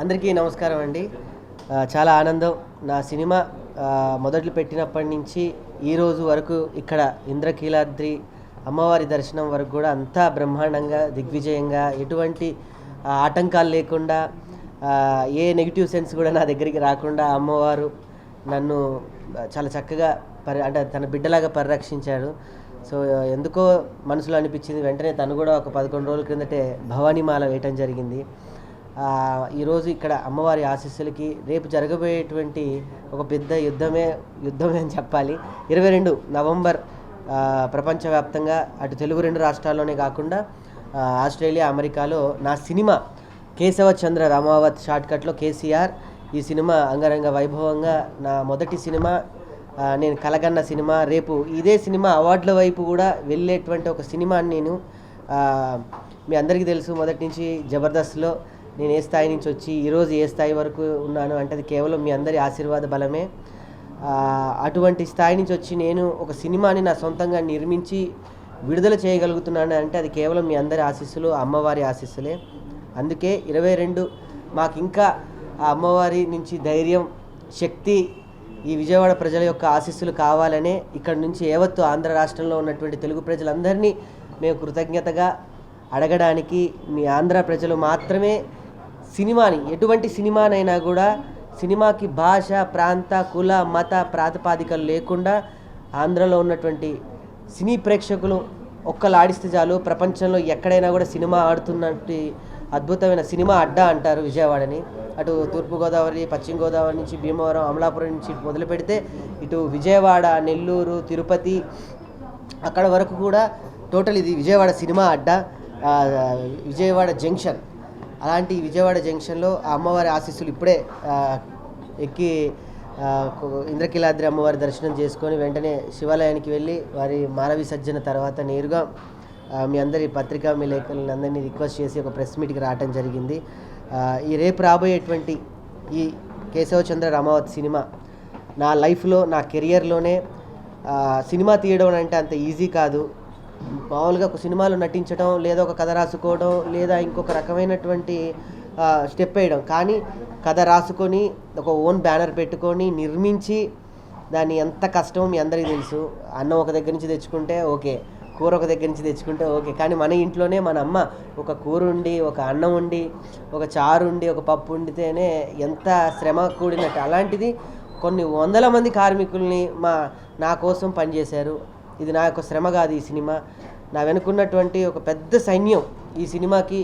అందరికీ నమస్కారం అండి. చాలా ఆనందం. నా సినిమా మొదట్లు పెట్టినప్పటి నుంచి ఈరోజు వరకు ఇక్కడ ఇంద్రకీలాద్రి అమ్మవారి దర్శనం వరకు కూడా అంతా బ్రహ్మాండంగా, దిగ్విజయంగా, ఎటువంటి ఆటంకాలు లేకుండా, ఏ నెగిటివ్ సెన్స్ కూడా నా దగ్గరికి రాకుండా అమ్మవారు నన్ను చాలా చక్కగా అంటే తన బిడ్డలాగా పరిరక్షించాడు. సో ఎందుకో మనసులో అనిపించింది. వెంటనే తను కూడా ఒక 11 రోజుల క్రిందటే భవానీమాల వేయటం జరిగింది. ఈరోజు ఇక్కడ అమ్మవారి ఆశీస్సులకి రేపు జరగబోయేటువంటి ఒక పెద్ద యుద్ధమే అని చెప్పాలి. 22 నవంబర్ ప్రపంచవ్యాప్తంగా అటు తెలుగు 2 రాష్ట్రాల్లోనే కాకుండా ఆస్ట్రేలియా, అమెరికాలో నా సినిమా కేశవచంద్ర రమావత్ షార్ట్కట్లో కేసీఆర్ ఈ సినిమా అంగరంగ వైభవంగా, నా మొదటి సినిమా, నేను కలగన్న సినిమా, రేపు ఇదే సినిమా అవార్డుల వైపు కూడా వెళ్ళేటువంటి ఒక సినిమాని నేను మీ అందరికీ తెలుసు. మొదటి నుంచి జబర్దస్త్లో నేను ఏ స్థాయి నుంచి వచ్చి ఈరోజు ఏ స్థాయి వరకు ఉన్నాను అంటే అది కేవలం మీ అందరి ఆశీర్వాద బలమే. అటువంటి స్థాయి నుంచి వచ్చి నేను ఒక సినిమాని నా సొంతంగా నిర్మించి విడుదల చేయగలుగుతున్నాను అంటే అది కేవలం మీ అందరి ఆశీస్సులు, అమ్మవారి ఆశీస్సులే. అందుకే 22 మాకు ఇంకా ఆ అమ్మవారి నుంచి ధైర్యం, శక్తి, ఈ విజయవాడ ప్రజల యొక్క ఆశీస్సులు కావాలనే ఇక్కడ నుంచి యావత్తు ఆంధ్ర రాష్ట్రంలో ఉన్నటువంటి తెలుగు ప్రజలందరినీ మేము కృతజ్ఞతగా అడగడానికి, మీ ఆంధ్ర ప్రజలు మాత్రమే సినిమాని, ఎటువంటి సినిమానైనా కూడా సినిమాకి భాష, ప్రాంత, కుల, మత ప్రాతిపాదికలు లేకుండా ఆంధ్రలో ఉన్నటువంటి సినీ ప్రేక్షకులు ఒక్కళ్ళు ఆడిస్తే చాలు, ప్రపంచంలో ఎక్కడైనా కూడా సినిమా ఆడుతున్నట్టు అద్భుతమైన సినిమా అడ్డా అంటారు విజయవాడని. అటు తూర్పుగోదావరి, పశ్చిమ గోదావరి నుంచి భీమవరం, అమలాపురం నుంచి మొదలు పెడితే ఇటు విజయవాడ, నెల్లూరు, తిరుపతి, అక్కడ వరకు కూడా టోటల్ ఇది విజయవాడ సినిమా అడ్డా, విజయవాడ జంక్షన్. అలాంటి విజయవాడ జంక్షన్లో ఆ అమ్మవారి ఆశీస్సులు ఇప్పుడే ఎక్కి ఇంద్రకీలాద్రి అమ్మవారి దర్శనం చేసుకొని వెంటనే శివాలయానికి వెళ్ళి వారి మాల విసర్జన తర్వాత నేరుగా మీ అందరి పత్రికా విలేకరులను అందరినీ రిక్వెస్ట్ చేసి ఒక ప్రెస్ మీట్కి రావటం జరిగింది. ఈ రేపు రాబోయేటువంటి ఈ కేశవచంద్ర రమావత్ సినిమా నా లైఫ్లో, నా కెరియర్లోనే సినిమా తీయడం అంటే అంత ఈజీ కాదు. మామూలుగా ఒక సినిమాలో నటించడం, లేదా ఒక కథ రాసుకోవడం, లేదా ఇంకొక రకమైనటువంటి స్టెప్ వేయడం. కానీ కథ రాసుకొని ఒక ఓన్ బ్యానర్ పెట్టుకొని నిర్మించి దాన్ని ఎంత కష్టమో మీ అందరికీ తెలుసు. అన్నం ఒక దగ్గర నుంచి తెచ్చుకుంటే ఓకే, కూర ఒక దగ్గర నుంచి తెచ్చుకుంటే ఓకే, కానీ మన ఇంట్లోనే మన అమ్మ ఒక కూర ఉండి, ఒక అన్నం ఉండి, ఒక చారు ఉండి, ఒక పప్పు వండితేనే ఎంత శ్రమ కూడినట్టు. అలాంటిది కొన్ని వందల మంది కార్మికుల్ని నా కోసం పనిచేశారు. ఇది నా యొక్క శ్రమ కాదు. ఈ సినిమా నా వెనుకున్నటువంటి ఒక పెద్ద సైన్యం ఈ సినిమాకి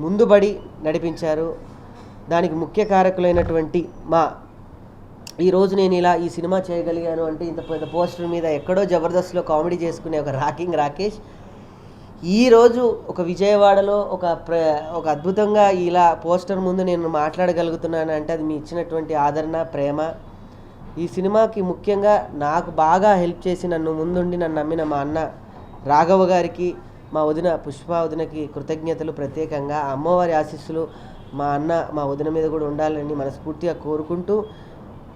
ముందుబడి నడిపించారు. దానికి ముఖ్య కారకులైనటువంటి ఈరోజు నేను ఇలా ఈ సినిమా చేయగలిగాను అంటే ఇంత పెద్ద పోస్టర్ మీద ఎక్కడో జబర్దస్త్లో కామెడీ చేసుకునే ఒక రాకింగ్ రాకేష్ ఈరోజు ఒక విజయవాడలో ఒక అద్భుతంగా ఇలా పోస్టర్ ముందు నేను మాట్లాడగలుగుతున్నాను అంటే అది మీ ఇచ్చినటువంటి ఆదరణ, ప్రేమ. ఈ సినిమాకి ముఖ్యంగా నాకు బాగా హెల్ప్ చేసి నన్ను ముందుండి నన్ను నమ్మిన మా అన్న రాఘవ గారికి, మా వదిన పుష్ప వదినకి కృతజ్ఞతలు. ప్రత్యేకంగా అమ్మవారి ఆశీస్సులు మా అన్న, మా వదిన మీద కూడా ఉండాలని మనస్ఫూర్తిగా కోరుకుంటూ,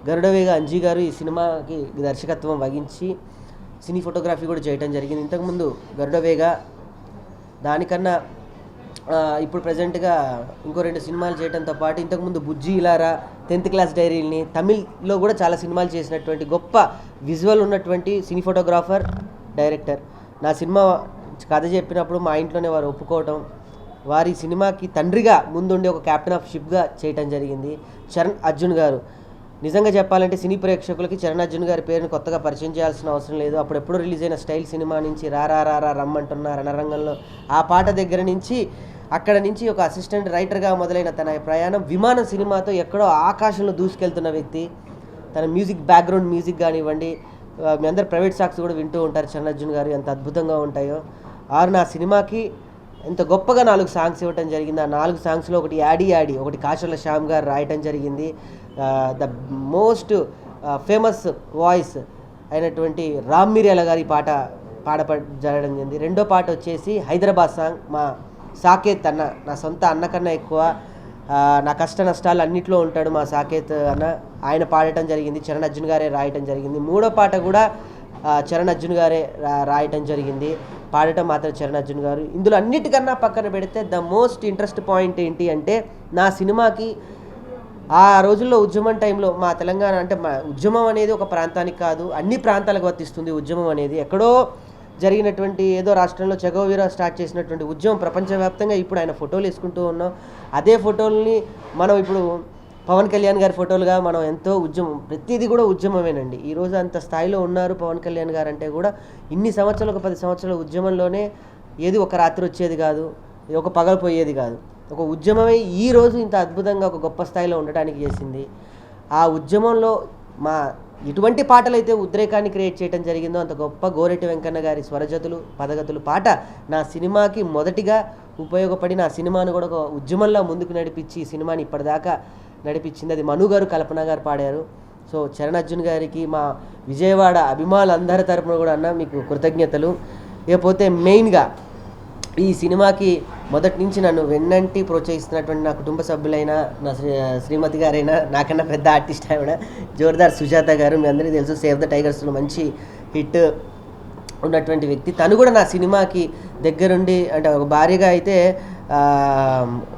గరుడవేగ అంజీ గారు ఈ సినిమాకి దర్శకత్వం వహించి సినీ ఫోటోగ్రఫీ కూడా చేయడం జరిగింది. ఇంతకుముందు గరుడవేగ, దానికన్నా ఇప్పుడు ప్రజెంట్గా ఇంకో 2 సినిమాలు చేయడంతో పాటు ఇంతకుముందు బుజ్జి ఇలారా, 10th క్లాస్ డైరీని, తమిళ్లో కూడా చాలా సినిమాలు చేసినటువంటి గొప్ప విజువల్ ఉన్నటువంటి సినీ ఫోటోగ్రాఫర్, డైరెక్టర్. నా సినిమా కథ చెప్పినప్పుడు మా ఇంట్లోనే వారు ఒప్పుకోవటం, వారి సినిమాకి తండ్రిగా ముందుండి ఒక క్యాప్టెన్ ఆఫ్ షిప్గా చేయటం జరిగింది. చరణ్ అర్జున్ గారు, నిజంగా చెప్పాలంటే సినీ ప్రేక్షకులకి చరణ్ అర్జున్ గారి పేరుని కొత్తగా పరిచయం చేయాల్సిన అవసరం లేదు. అప్పుడెప్పుడు రిలీజ్ అయిన స్టైల్ సినిమా నుంచి రా రమ్మంటున్న రణరంగంలో ఆ పాట దగ్గర నుంచి, అక్కడ నుంచి ఒక అసిస్టెంట్ రైటర్గా మొదలైన తన ప్రయాణం విమానం సినిమాతో ఎక్కడో ఆకాశంలో దూసుకెళ్తున్న వ్యక్తి. తన మ్యూజిక్, బ్యాక్గ్రౌండ్ మ్యూజిక్ కానివ్వండి, మీ అందరు ప్రైవేట్ సాంగ్స్ కూడా వింటూ ఉంటారు చరణ్ అర్జున్ గారు, ఎంత అద్భుతంగా ఉంటాయో. నా సినిమాకి ఎంత గొప్పగా 4 సాంగ్స్ ఇవ్వటం జరిగింది. ఆ 4 సాంగ్స్లో ఒకటి యాడీ, ఒకటి కాశల శ్యామ్ గారు రాయటం జరిగింది. ద మోస్ట్ ఫేమస్ వాయిస్ అయినటువంటి రామ్ మిర్యాల గారి పాట జరగడం జరిగింది. రెండో పాట వచ్చేసి హైదరాబాద్ సాంగ్, మా సాకేత్ అన్న, నా సొంత అన్న కన్నా ఎక్కువ నా కష్ట నష్టాలు అన్నింటిలో ఉంటాడు మా సాకేత్ అన్న, ఆయన పాడటం జరిగింది. చరణ్ అర్జున్ గారే రాయటం జరిగింది. మూడో పాట కూడా చరణ్ అర్జున్ గారే రాయటం జరిగింది. పాడటం మాత్రం చరణ్ అర్జున్ గారు. ఇందులో అన్నిటికన్నా పక్కన పెడితే ద మోస్ట్ ఇంట్రెస్ట్ పాయింట్ ఏంటి అంటే, నా సినిమాకి ఆ రోజుల్లో ఉద్యమం టైంలో మా తెలంగాణ అంటే మా ఉద్యమం అనేది ఒక ప్రాంతానికి కాదు, అన్ని ప్రాంతాలకు వర్తిస్తుంది. ఉద్యమం అనేది ఎక్కడో జరిగినటువంటి ఏదో రాష్ట్రంలో చెగోవీరా స్టార్ట్ చేసినటువంటి ఉద్యమం ప్రపంచవ్యాప్తంగా ఇప్పుడు ఆయన ఫోటోలు వేసుకుంటూ ఉన్నాం. అదే ఫోటోల్ని మనం ఇప్పుడు పవన్ కళ్యాణ్ గారి ఫోటోలుగా మనం ఎంతో ఉద్యమం, ప్రతిదీ కూడా ఉద్యమమేనండి. ఈరోజు అంత స్థాయిలో ఉన్నారు పవన్ కళ్యాణ్ గారు అంటే కూడా ఇన్ని సంవత్సరాలు, ఒక 10 సంవత్సరాల ఉద్యమంలోనే ఏది ఒక రాత్రి వచ్చేది కాదు, ఒక పగలు పోయేది కాదు. ఒక ఉద్యమమే ఈరోజు ఇంత అద్భుతంగా ఒక గొప్ప స్థాయిలో ఉండడానికి చేసింది. ఆ ఉద్యమంలో మా ఎటువంటి పాటలైతే ఉద్రేకాన్ని క్రియేట్ చేయడం జరిగిందో అంత గొప్ప గోరెటి వెంకన్న గారి స్వరజతులు పదగతులు పాట నా సినిమాకి మొదటిగా ఉపయోగపడి నా సినిమాను కూడా ఒక ఉద్యమంలో ముందుకు నడిపించి ఈ సినిమాని ఇప్పటిదాకా నడిపించింది. అది మను గారు, కల్పన గారు పాడారు. సో చరణ్ అర్జున్ గారికి మా విజయవాడ అభిమానులందరి తరపున కూడా అన్న మీకు కృతజ్ఞతలు. ఇకపోతే మెయిన్గా ఈ సినిమాకి మొదటి నుంచి నన్ను వెన్నంటి ప్రోత్సహిస్తున్నటువంటి నా కుటుంబ సభ్యులైన నా శ్రీమతి గారైనా, నాకన్నా పెద్ద ఆర్టిస్ట్ ఆవిడ జోర్దార్ సుజాత గారు, మీ అందరికీ తెలుసు సేవ్ ద టైగర్స్లో మంచి హిట్ ఉన్నటువంటి వ్యక్తి. తను కూడా నా సినిమాకి దగ్గరుండి, అంటే ఒక భార్యగా అయితే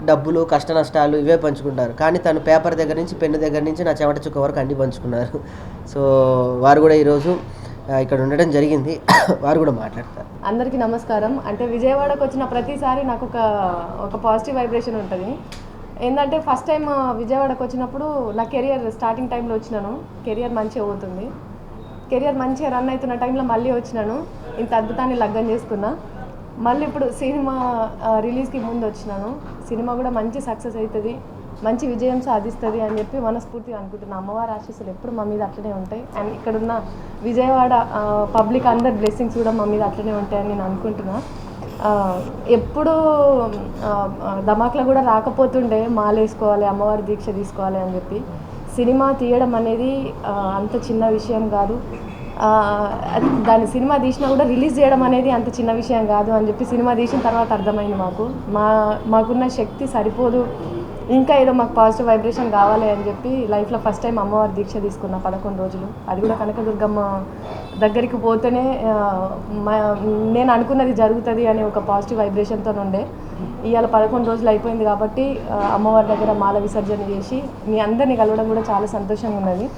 డబ్బులు కష్ట నష్టాలు ఇవే పంచుకుంటారు, కానీ తను పేపర్ దగ్గర నుంచి పెన్ను దగ్గర నుంచి నా చెమట చుక్క వరకు అన్నీ పంచుకున్నారు. సో వారు కూడా ఈరోజు ఇక్కడ ఉండడం జరిగింది. వారు కూడా మాట్లాడతారు. అందరికీ నమస్కారం. అంటే విజయవాడకు వచ్చిన ప్రతిసారి నాకు ఒక పాజిటివ్ వైబ్రేషన్ ఉంటుంది. ఏంటంటే ఫస్ట్ టైం విజయవాడకు వచ్చినప్పుడు నా కెరియర్ స్టార్టింగ్ టైంలో వచ్చినాను. కెరియర్ మంచిగా అవుతుంది, కెరియర్ మంచిగా రన్ అవుతున్న టైంలో మళ్ళీ వచ్చినాను. ఇంత అద్భుతాన్ని లగ్గం చేసుకున్నా. మళ్ళీ ఇప్పుడు సినిమా రిలీజ్కి ముందు వచ్చినాను. సినిమా కూడా మంచి సక్సెస్ అవుతుంది, మంచి విజయం సాధిస్తుంది అని చెప్పి మనస్ఫూర్తిగా అనుకుంటున్నాను. అమ్మవారి ఆశీస్సులు ఎప్పుడు మా మీద అట్లనే ఉంటాయి. అండ్ ఇక్కడున్న విజయవాడ పబ్లిక్ అందరి బ్లెస్సింగ్స్ కూడా మా మీద అట్లనే ఉంటాయని నేను అనుకుంటున్నా. ఎప్పుడు ధమాక్లో కూడా రాకపోతుండే మాలేసుకోవాలి, అమ్మవారి దీక్ష తీసుకోవాలి అని చెప్పి. సినిమా తీయడం అనేది అంత చిన్న విషయం కాదు. దాని సినిమా తీసినా కూడా రిలీజ్ చేయడం అనేది అంత చిన్న విషయం కాదు అని చెప్పి సినిమా తీసిన తర్వాత అర్థమైంది. మాకున్న శక్తి సరిపోదు, ఇంకా ఏదో మాకు పాజిటివ్ వైబ్రేషన్ కావాలి అని చెప్పి లైఫ్లో ఫస్ట్ టైం అమ్మవారి దీక్ష తీసుకున్నా 11 రోజులు. అది కూడా కనకదుర్గమ్మ దగ్గరికి పోతేనే నేను అనుకున్నది జరుగుతుంది అనే ఒక పాజిటివ్ వైబ్రేషన్తో ఉండే. ఇవాళ 11 రోజులు అయిపోయింది కాబట్టి అమ్మవారి దగ్గర మాల విసర్జన చేసి మీ అందరినీ కలవడం కూడా చాలా సంతోషంగా ఉన్నది.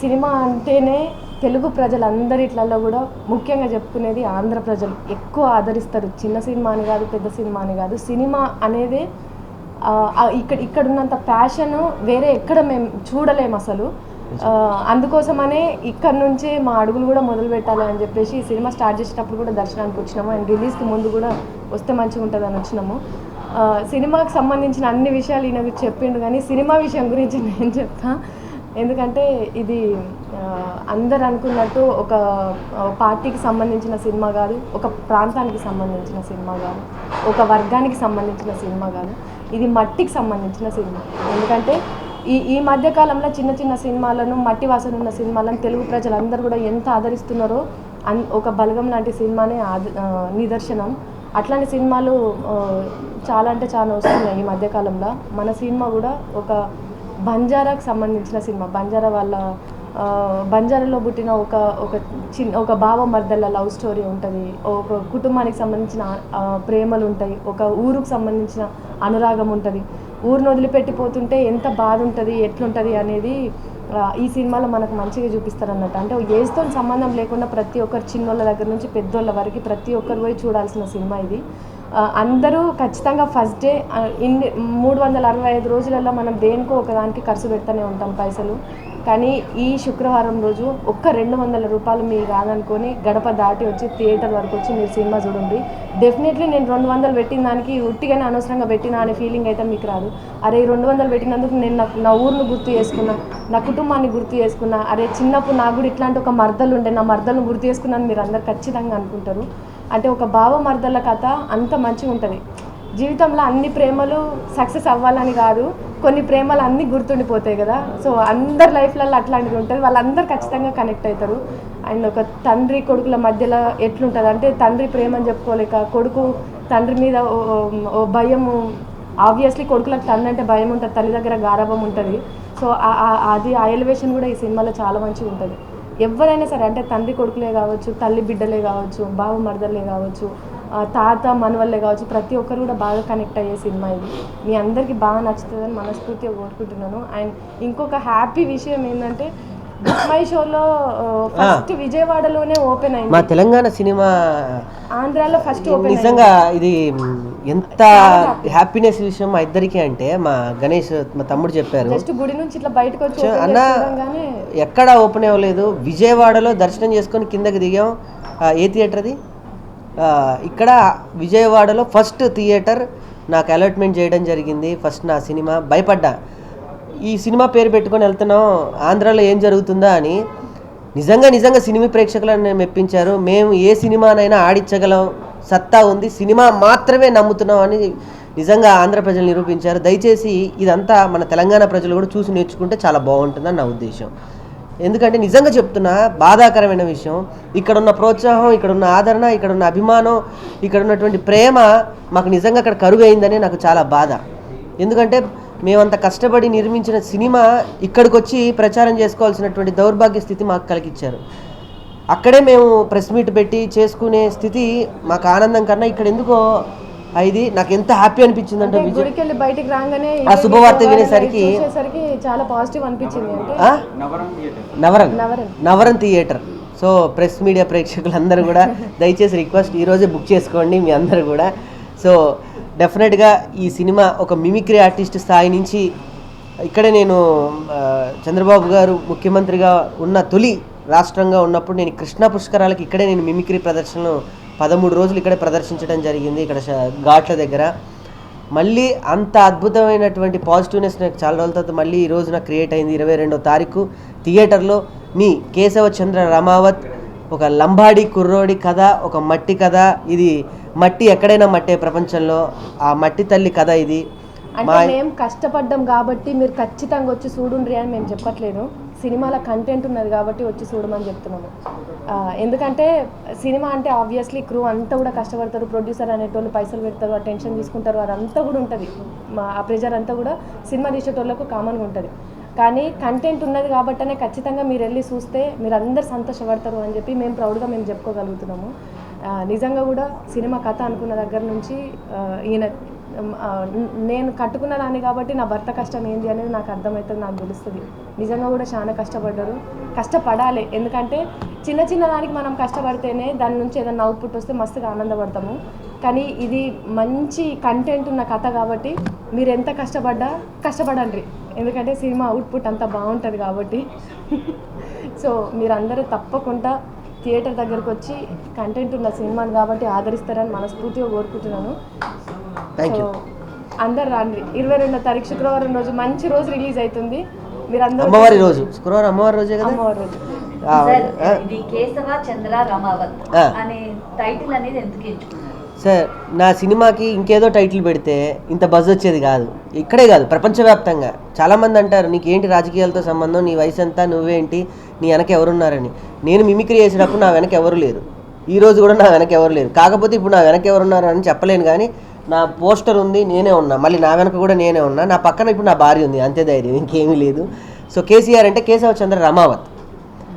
సినిమా అంటేనే తెలుగు ప్రజలందరిట్లలో కూడా ముఖ్యంగా చెప్పుకునేది ఆంధ్ర ప్రజలు ఎక్కువ ఆదరిస్తారు. చిన్న సినిమా అని కాదు, పెద్ద సినిమా అని కాదు, సినిమా అనేది ఇక్కడున్నంత ప్యాషన్ వేరే ఎక్కడ మేము చూడలేము అసలు. అందుకోసమనే ఇక్కడ నుంచే మా అడుగులు కూడా మొదలు పెట్టాలి అని చెప్పేసి సినిమా స్టార్ట్ చేసేటప్పుడు కూడా దర్శనానికి వచ్చినాము. అండ్ రిలీజ్కి ముందు కూడా వస్తే మంచిగా ఉంటుందని వచ్చినాము. సినిమాకి సంబంధించిన అన్ని విషయాలు ఈయనకు చెప్పిండు, కానీ సినిమా విషయం గురించి నేను చెప్తా. ఎందుకంటే ఇది అందరు అనుకున్నట్టు ఒక పార్టీకి సంబంధించిన సినిమా కాదు, ఒక ప్రాంతానికి సంబంధించిన సినిమా కాదు, ఒక వర్గానికి సంబంధించిన సినిమా కాదు, ఇది మట్టికి సంబంధించిన సినిమా. ఎందుకంటే ఈ మధ్యకాలంలో చిన్న చిన్న సినిమాలను, మట్టి వాసన ఉన్న సినిమాలను తెలుగు ప్రజలందరూ కూడా ఎంత ఆదరిస్తున్నారో ఒక బలగం లాంటి సినిమానే నిదర్శనం. అట్లాంటి సినిమాలు చాలా అంటే చాలా వస్తున్నాయి ఈ మధ్యకాలంలో. మన సినిమా కూడా ఒక బంజారాకు సంబంధించిన సినిమా. బంజారాలో పుట్టిన ఒక బావ మర్దల లవ్ స్టోరీ ఉంటుంది, ఒక కుటుంబానికి సంబంధించిన ప్రేమలు ఉంటాయి, ఒక ఊరుకు సంబంధించిన అనురాగం ఉంటుంది. ఊరిని వదిలిపెట్టిపోతుంటే ఎంత బాధ ఉంటుంది, ఎట్లుంటుంది అనేది ఈ సినిమాలో మనకు మంచిగా చూపిస్తారు అన్నట్టు. అంటే ఏజ్తో సంబంధం లేకుండా ప్రతి ఒక్కరు చిన్నోళ్ళ దగ్గర నుంచి పెద్దోళ్ళ వరకు ప్రతి ఒక్కరు పోయి చూడాల్సిన సినిమా ఇది. అందరూ ఖచ్చితంగా ఫస్ట్ డే 365 రోజులలో మనం దేనికో ఒకదానికి ఖర్చు పెడతానే ఉంటాం పైసలు. కానీ ఈ శుక్రవారం రోజు ఒక్క 200 రూపాయలు మీరు కాదనుకొని గడప దాటి వచ్చి థియేటర్ వరకు వచ్చి మీరు సినిమా చూడండి. డెఫినెట్లీ నేను 200 పెట్టిన దానికి ఉట్టిగానే అనవసరంగా పెట్టినా అనే ఫీలింగ్ అయితే మీకు రాదు. అరే 200 పెట్టినందుకు నేను నా ఊరిని గుర్తు చేసుకున్నా, నా కుటుంబాన్ని గుర్తు చేసుకున్నా, అరే చిన్నప్పుడు నాకు కూడా ఇట్లాంటి ఒక మర్దలు ఉండే, నా మర్దలను గుర్తు చేసుకున్నాను మీరు అందరు ఖచ్చితంగా అనుకుంటారు. అంటే ఒక బావ మర్దల కథ అంత మంచిగా ఉంటుంది. జీవితంలో అన్ని ప్రేమలు సక్సెస్ అవ్వాలని కాదు, కొన్ని ప్రేమలు అన్నీ గుర్తుండిపోతాయి కదా. సో అందరి లైఫ్లలో అట్లాంటిది ఉంటుంది, వాళ్ళందరూ ఖచ్చితంగా కనెక్ట్ అవుతారు. అండ్ ఒక తండ్రి కొడుకుల మధ్యలో ఎట్లుంటుంది అంటే తండ్రి ప్రేమని చెప్పుకోలేక కొడుకు తండ్రి మీద భయము. ఆబ్వియస్లీ కొడుకులకు తండ్రి అంటే భయం ఉంటుంది, తల్లి దగ్గర గారాభం ఉంటుంది. సో అది ఆ ఎలివేషన్ కూడా ఈ సినిమాలో చాలా మంచిగా ఉంటుంది. ఎవరైనా సరే, అంటే తండ్రి కొడుకులే కావచ్చు, తల్లి బిడ్డలే కావచ్చు, బావ మరదలే కావచ్చు, తాత మనవల్లే కావచ్చు ప్రతి ఒక్కరు కూడా బాగా కనెక్ట్ అయ్యే సినిమా ఇది. మీ అందరికీ బాగా నచ్చుతుందని మనస్ఫూర్తిగా కోరుకుంటున్నాను. అండ్ ఇంకొక హ్యాపీ విషయం ఏంటంటే బుక్ మై షోలో ఫస్ట్ విజయవాడలోనే ఓపెన్ అయింది. మా తెలంగాణ సినిమా ఆంధ్రాలో ఫస్ట్ ఓపెన్ నిజంగా ఇది ఎంత హ్యాపీనెస్ విషయం మా ఇద్దరికి అంటే మా గణేష్ మా తమ్ముడు చెప్పారు. జస్ట్ గుడి నుంచి ఇట్లా బయటకు వచ్చి అన్న ఎక్కడ ఓపెన్ అవ్వలేదు, విజయవాడలో దర్శనం చేసుకొని కిందకి దిగాం. ఏ థియేటర్ అది? ఇక్కడ విజయవాడలో ఫస్ట్ థియేటర్ నాకు అలాట్మెంట్ చేయడం జరిగింది. ఫస్ట్ నా సినిమా భయపడ్డా, ఈ సినిమా పేరు పెట్టుకొని వెళ్తున్నాం ఆంధ్రాలో ఏం జరుగుతుందా అని. నిజంగా సినిమా ప్రేక్షకులను మెప్పించారు. మేము ఏ సినిమానైనా ఆడించగలం, సత్తా ఉంది, సినిమా మాత్రమే నమ్ముతున్నాం అని నిజంగా ఆంధ్ర ప్రజలు నిరూపించారు. దయచేసి ఇదంతా మన తెలంగాణ ప్రజలు కూడా చూసి నేర్చుకుంటే చాలా బాగుంటుందని నా ఉద్దేశం. ఎందుకంటే నిజంగా చెప్తున్నా, బాధాకరమైన విషయం, ఇక్కడున్న ప్రోత్సాహం, ఇక్కడున్న ఆదరణ, ఇక్కడున్న అభిమానం, ఇక్కడ ఉన్నటువంటి ప్రేమ మాకు నిజంగా అక్కడ కరువు అయిందని నాకు చాలా బాధ. ఎందుకంటే మేమంత కష్టపడి నిర్మించిన సినిమా ఇక్కడికి వచ్చి ప్రచారం చేసుకోవాల్సినటువంటి దౌర్భాగ్య స్థితి మాకు కలిగించారు. అక్కడే మేము ప్రెస్ మీట్ పెట్టి చేసుకునే స్థితి మాకు ఆనందం కన్నా ఇక్కడ ఎందుకో ఇది నాకు ఎంత హ్యాపీ అనిపించింది అంటే గుడికి వెళ్ళి బయటికి రాగానే ఆ శుభవార్త వినేసరికి చాలా పాజిటివ్ అనిపించింది. నవరం థియేటర్. సో ప్రెస్ మీడియా ప్రేక్షకులందరూ కూడా దయచేసి రిక్వెస్ట్, ఈరోజే బుక్ చేసుకోండి మీ అందరూ కూడా. సో డెఫినెట్గా ఈ సినిమా ఒక మిమిక్రీ ఆర్టిస్ట్ స్థాయి నుంచి ఇక్కడే నేను చంద్రబాబు గారు ముఖ్యమంత్రిగా ఉన్న తొలి రాష్ట్రంగా ఉన్నప్పుడు నేను కృష్ణా పుష్కరాలకి ఇక్కడే నేను మిమిక్రీ ప్రదర్శనలు 13 రోజులు ఇక్కడే ప్రదర్శించడం జరిగింది, ఇక్కడ ఘాట్ల దగ్గర. మళ్ళీ అంత అద్భుతమైనటువంటి పాజిటివ్నెస్ నాకు చాలా రోజుల తర్వాత మళ్ళీ ఈ రోజున క్రియేట్ అయింది. 22వ తారీఖు థియేటర్లో మీ కేశవ చంద్ర రమావత్, ఒక లంబాడి కుర్రోడి కథ, ఒక మట్టి కథ. ఇది మట్టి ఎక్కడైనా మట్టే ప్రపంచంలో, ఆ మట్టి తల్లి కథ ఇది. అంటే మేము కష్టపడ్డాం కాబట్టి మీరు ఖచ్చితంగా వచ్చి చూడుండ్రి అని మేము చెప్పట్లేదు. సినిమాలో కంటెంట్ ఉన్నది కాబట్టి వచ్చి చూడమని చెప్తున్నాము. ఎందుకంటే సినిమా అంటే ఆబ్వియస్లీ క్రూ అంతా కూడా కష్టపడతారు, ప్రొడ్యూసర్ అనేటోళ్ళు పైసలు పెడతారు, ఆ టెన్షన్ తీసుకుంటారు, అదంతా కూడా ఉంటుంది. ఆ ప్రెజర్ అంతా కూడా సినిమా తీసేటోళ్ళకు కామన్గా ఉంటుంది. కానీ కంటెంట్ ఉన్నది కాబట్టనే ఖచ్చితంగా మీరు వెళ్ళి చూస్తే మీరు అందరు సంతోషపడతారు అని చెప్పి మేము ప్రౌడ్గా మేము చెప్పుకోగలుగుతున్నాము. నిజంగా కూడా సినిమా కథ అనుకున్న దగ్గర నుంచి ఈయన నేను కట్టుకున్న దాన్ని కాబట్టి నా భర్త కష్టం ఏంటి అనేది నాకు అర్థమవుతుంది, నాకు తెలుస్తుంది. నిజంగా కూడా చాలా కష్టపడ్డారు, కష్టపడాలి. ఎందుకంటే చిన్న దానికి మనం కష్టపడితేనే దాని నుంచి ఏదైనా అవుట్పుట్ వస్తే మస్తుగా ఆనందపడతాము. కానీ ఇది మంచి కంటెంట్ ఉన్న కథ కాబట్టి మీరు ఎంత కష్టపడండి, ఎందుకంటే సినిమా అవుట్పుట్ అంత బాగుంటుంది కాబట్టి. సో మీరందరూ తప్పకుండా థియేటర్ దగ్గరకు వచ్చి కంటెంట్ ఉన్న సినిమాని కాబట్టి ఆదరిస్తారని మనస్ఫూర్తిగా కోరుకుంటున్నాను. సో అందరు రండి. 22వ తారీఖు శుక్రవారం రోజు మంచి రోజు రిలీజ్ అవుతుంది. మీరు అందరూ అమ్మవారి రోజు, శుక్రవారం అమ్మవారి రోజే కదా. అమ్మవారి రోజు ఇది కేశవ చంద్ర రమావత్ అనే టైటిల్ అనేది ఎందుకు ఎంచుకున్నారు సార్? నా సినిమాకి ఇంకేదో టైటిల్ పెడితే ఇంత బజ్ వచ్చేది కాదు. ఇక్కడే కాదు, ప్రపంచవ్యాప్తంగా చాలామంది అంటారు నీకేంటి రాజకీయాలతో సంబంధం, నీ వయసు ఎంత, నువ్వేంటి, నీ వెనక ఎవరున్నారని. నేను మిమిక్రీ చేసేటప్పుడు నా వెనక ఎవరు లేరు, ఈరోజు కూడా నా వెనక ఎవరు లేరు. కాకపోతే ఇప్పుడు నా వెనక ఎవరున్నారు అని చెప్పలేను, కానీ నా పోస్టర్ ఉంది, నేనే ఉన్నా, మళ్ళీ నా వెనక కూడా నేనే ఉన్నా, నా పక్కన ఇప్పుడు నా భార్య ఉంది, అంతే ధైర్యం, ఇంకేమీ లేదు. సో కేసీఆర్ అంటే కేశవ చంద్ర రమావత్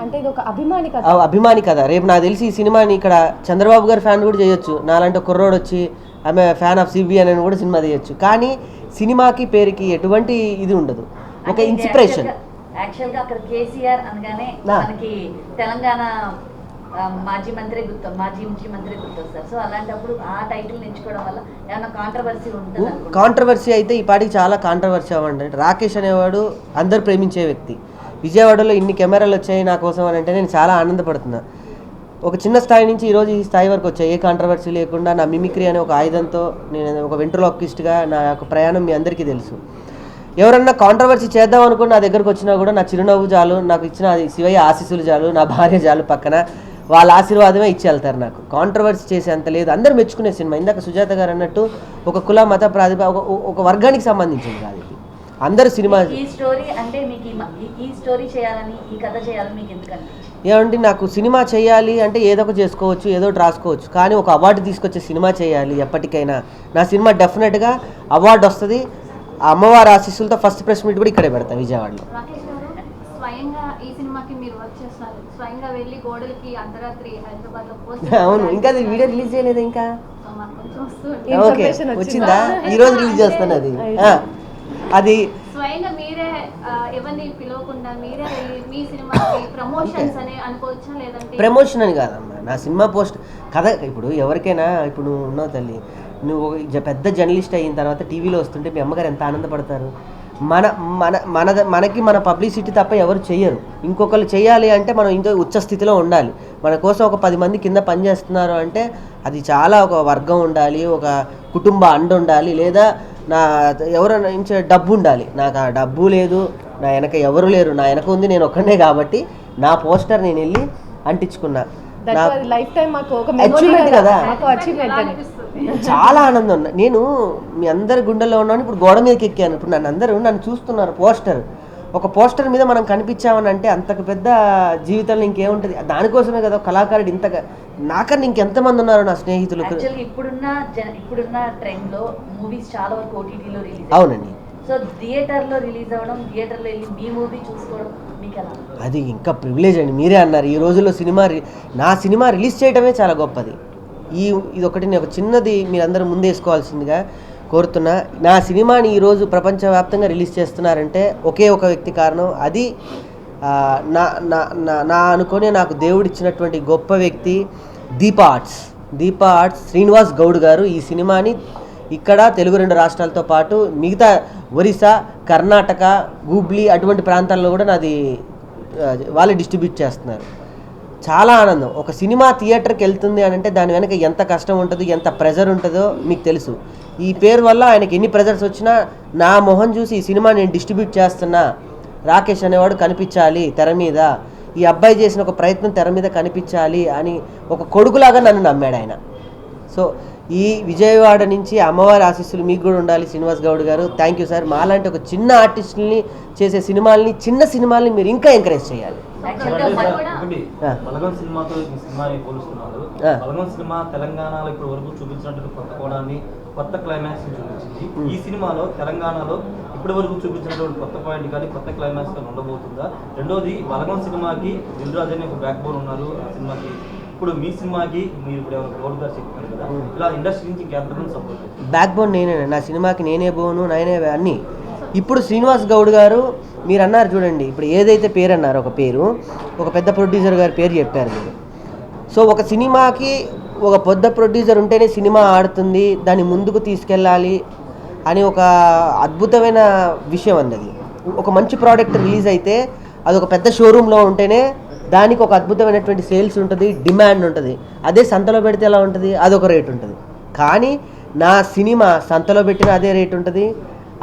అంటే ఇది ఒక అభిమాని కథ. రేపు నాకు తెలిసి ఈ సినిమాని ఇక్కడ చంద్రబాబు గారు ఫ్యాన్ కూడా చేయొచ్చు, నాలాంటి కుర్రోడు వచ్చి ఆమె ఫ్యాన్ ఆఫ్ సిబి అని కూడా సినిమా చేయొచ్చు. కానీ సినిమాకి పేరుకి ఎటువంటి ఇది ఉండదు, ఒక ఇన్స్పిరేషన్. యాక్చువల్గా అక్కడ కేసీఆర్ అనగానే మనకి తెలంగాణ మాజీ ముఖ్యమంత్రి గుర్తొస్తారు. సో అలాంటప్పుడు ఆ టైటిల్ ఎంచుకోవడం వల్ల ఏమైనా కాంట్రవర్సీ ఉంటుంది? కాంట్రవర్సీ అయితే ఈ పాటికి చాలా కాంట్రవర్సీ అవ్వండి. రాకేష్ అనేవాడు అందరు ప్రేమించే వ్యక్తి. విజయవాడలో ఇన్ని కెమెరాలు వచ్చాయి నా కోసం అని అంటే నేను చాలా ఆనందపడుతున్నా. ఒక చిన్న స్థాయి నుంచి ఈరోజు ఈ స్థాయి వరకు వచ్చాయి, ఏ కాంట్రవర్సీ లేకుండా. నా మిమిక్రీ అనే ఒక ఆయుధంతో నేను ఒక వెంట్రులాకిస్ట్గా నా యొక్క ప్రయాణం మీ అందరికీ తెలుసు. ఎవరన్నా కాంట్రవర్సీ చేద్దాం అనుకుని నా దగ్గరకు వచ్చినా కూడా నా చిరునవ్వు చాలు, నాకు ఇచ్చిన శివయ్య ఆశీస్సులు చాలు, నా భార్య చాలు, పక్కన వాళ్ళ ఆశీర్వాదమే ఇచ్చి వెళ్తారు. నాకు కాంట్రవర్సీ చేసే అంత లేదు, అందరు మెచ్చుకునే సినిమా. ఇందాక సుజాత గారు అన్నట్టు ఒక కుల మత ఒక వర్గానికి సంబంధించింది కాదు ఇది, అందరు సినిమా. ఈ స్టోరీ అంటే మీకు ఈ స్టోరీ చేయాలని, ఈ కథ చేయాలని మీకు ఎందుకు అనిపించింది? ఏమంటే నాకు సినిమా చేయాలి అంటే ఏదో ఒక చేసుకోవచ్చు, ఏదో ఒకటి రాసుకోవచ్చు, కానీ ఒక అవార్డు తీసుకొచ్చే సినిమా చేయాలి ఎప్పటికైనా. నా సినిమా డెఫినెట్గా అవార్డు వస్తుంది. ఆ అమ్మవారి ఆశీస్సులతో ఫస్ట్ ప్రెస్ మీట్ కూడా ఇక్కడే పెడతాను, విజయవాడలో. అవును, ఇంకా అది వీడియో రిలీజ్ చేయలేదు ఇంకా. మాకు కొంచెం వస్తూ ఉంటుంది. ఓకే, Information వచ్చిందా? ఈ రోజు రిలీజ్ చేస్తాను అది. అది స్వయంగా మీరే ఎవరిని పిలవకుండా మీరే వెళ్ళి మీ సినిమాకి ప్రమోషన్స్ అని అనుకోవచ్చా, లేదంటే ప్రమోషన్ అని కాదమ్మా, నా సినిమా పోస్ట్ కథ. ఇప్పుడు ఎవరికైనా, ఇప్పుడు నువ్వు ఉన్నావు తల్లి, నువ్వు పెద్ద జర్నలిస్ట్ అయిన తర్వాత టీవీలో వస్తుంటే మీ అమ్మగారు ఎంత ఆనందపడతారు. మన మన మన మనకి మన పబ్లిసిటీ తప్ప ఎవరు చెయ్యరు. ఇంకొకరు చేయాలి అంటే మనం ఇంకో ఉచ్చ స్థితిలో ఉండాలి. మన కోసం ఒక 10 మంది కింద పనిచేస్తున్నారు అంటే అది చాలా ఒక వర్గం ఉండాలి, ఒక కుటుంబ అండ ఉండాలి, లేదా నా ఎవరైనా ఇంచే డబ్బు ఉండాలి. నాకు ఆ డబ్బు లేదు, నా వెనక ఎవరు లేరు, నా వెనక ఉంది నేను ఒక్కనే. కాబట్టి నా పోస్టర్ నేను వెళ్ళి అంటించుకున్నా. లైఫ్ టైం మాకు ఒక అచీవ్మెంట్ కదా, మాకు అచీవ్మెంట్ అనిపిస్తుంది? చాలా ఆనందం. నేను మీ అందరి గుండెల్లో ఉన్నాను, ఇప్పుడు గోడ మీదకి ఎక్కాను. ఇప్పుడు నన్ను చూస్తున్నారు. పోస్టర్, ఒక పోస్టర్ మీద మనం కనిపించామని అంటే అంతకు పెద్ద జీవితంలో ఇంకేముంటుంది. దానికోసమే కదా కళాకారుడు ఇంతగా. నాకన్నా ఇంకెంతమంది ఉన్నారు నా స్నేహితులు. యాక్చువల్లీ ఇప్పుడున్న ట్రెండ్ లో మూవీస్ చాలా వరకు ఓటీటీలో రిలీజ్. అవునండి. సో థియేటర్లో రిలీజ్ అవ్వడం, థియేటర్లో వెళ్ళి మీ మూవీ చూసుకోవడం మీకు ఎలా? అది ఇంకా ప్రివిలేజ్ అండి. మీరే అన్నారు ఈ రోజుల్లో నా సినిమా రిలీజ్ చేయడమే చాలా గొప్పది. ఇది ఒకటి నేను ఒక చిన్నది మీరందరూ ముందేసుకోవాల్సిందిగా కోరుతున్నా. నా సినిమాని ఈరోజు ప్రపంచవ్యాప్తంగా రిలీజ్ చేస్తున్నారంటే ఒకే ఒక వ్యక్తి కారణం. అది నా అనుకునే నాకు దేవుడిచ్చినటువంటి గొప్ప వ్యక్తి దీపా ఆర్ట్స్ శ్రీనివాస్ గౌడ్ గారు. ఈ సినిమాని ఇక్కడ తెలుగు 2 రాష్ట్రాలతో పాటు మిగతా ఒరిస్సా, కర్ణాటక, హుబ్లీ అటువంటి ప్రాంతాల్లో కూడా వాళ్ళే డిస్ట్రిబ్యూట్ చేస్తున్నారు. చాలా ఆనందం. ఒక సినిమా థియేటర్కి వెళ్తుంది అని అంటే దాని వెనక ఎంత కష్టం ఉంటుందో, ఎంత ప్రెజర్ ఉంటుందో మీకు తెలుసు. ఈ పేరు వల్ల ఆయనకి ఎన్ని ప్రెజర్స్ వచ్చినా నా మొహం చూసి ఈ సినిమా నేను డిస్ట్రిబ్యూట్ చేస్తున్నా, రాకేష్ అనేవాడు కనిపించాలి తెర మీద, ఈ అబ్బాయి చేసిన ఒక ప్రయత్నం తెర మీద కనిపించాలి అని ఒక కొడుకులాగా నన్ను నమ్మాడు ఆయన. సో ఈ విజయవాడ నుంచి అమ్మవారి ఆశీస్సులు మీకు కూడా ఉండాలి శ్రీనివాస్ గౌడ్ గారు. Thank you sir. మాలాంటి ఒక చిన్న ఆర్టిస్టుల్ని చేసే చిన్న సినిమాల్ని మీరు ఇంకా ఎంకరేజ్ చేయాలి. బలగం సినిమాతో ఈ సినిమాని పోలుస్తున్నారు. బలగం సినిమా తెలంగాణలో ఇప్పటి వరకు చూపించినట్టు కొత్త కోణాన్ని, కొత్త క్లైమాక్స్ చూపించింది. ఈ సినిమాలో తెలంగాణలో ఇప్పటి వరకు చూపించినటువంటి కొత్త పాయింట్ కానీ కొత్త క్లైమాక్స్ కానీ ఉండబోతుందా? రెండోది, బలగం సినిమాకి దిల్ రాజు అనే ఒక బ్యాక్ బోన్ ఉన్నారు ఆ సినిమాకి. ఇప్పుడు మీ సినిమాకి మీరు ఇప్పుడు ఎవరు గౌడ్ గారు చెప్తున్నారు కదా, ఇలా ఇండస్ట్రీ నుంచి ఇంకెంతమంది సపోర్ట్? బ్యాక్ బోన్ నేనే. నా సినిమాకి నేనే బోను, నేనే అన్నీ. ఇప్పుడు శ్రీనివాస్ గౌడ్ గారు మీరు అన్నారు చూడండి, ఇప్పుడు ఏదైతే పేరు అన్నారు, ఒక పేరు, ఒక పెద్ద ప్రొడ్యూసర్ గారి పేరు చెప్పారు మీరు. సో ఒక సినిమాకి ఒక పెద్ద ప్రొడ్యూసర్ ఉంటేనే సినిమా ఆడుతుంది, దాన్ని ముందుకు తీసుకెళ్ళాలి అని ఒక అద్భుతమైన విషయం అండి. అది ఒక మంచి ప్రోడక్ట్ రిలీజ్ అయితే అది ఒక పెద్ద షోరూంలో ఉంటేనే దానికి ఒక అద్భుతమైనటువంటి సేల్స్ ఉంటుంది, డిమాండ్ ఉంటుంది. అదే సంతలో పెడితే ఎలా ఉంటుంది, అదొక రేట్ ఉంటుంది. కానీ నా సినిమా సంతలో పెట్టిన అదే రేట్ ఉంటుంది,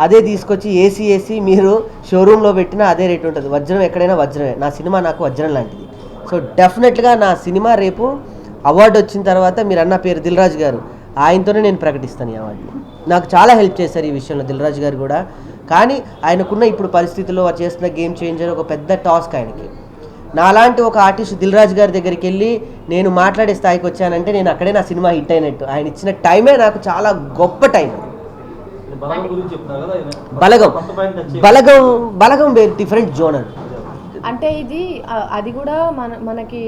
అదే తీసుకొచ్చి ఏసీ మీరు షోరూంలో పెట్టినా అదే రేట్ ఉంటుంది. వజ్రం ఎక్కడైనా వజ్రమే. నా సినిమా నాకు వజ్రం లాంటిది. సో డెఫినెట్గా నా సినిమా రేపు అవార్డు వచ్చిన తర్వాత మీరు అన్న పేరు దిల్ రాజు గారు, ఆయనతోనే నేను ప్రకటిస్తాను ఈ అవార్డుని. నాకు చాలా హెల్ప్ చేశారు ఈ విషయంలో దిల్ రాజు గారు కూడా. కానీ ఆయనకున్న ఇప్పుడు పరిస్థితుల్లో చేస్తున్న గేమ్ చేంజర్ ఒక పెద్ద టాస్క్ ఆయనకి. నాలాంటి ఒక ఆర్టిస్ట్ దిల్ రాజు గారి దగ్గరికి వెళ్ళి నేను మాట్లాడే స్థాయికి వచ్చానంటే నేను అక్కడే నా సినిమా హిట్ అయినట్టు. ఆయన ఇచ్చిన టైమే నాకు చాలా గొప్ప టైం. బలగం వేరు, డిఫరెంట్ జోనర్. అంటే ఇది అది కూడా మనకి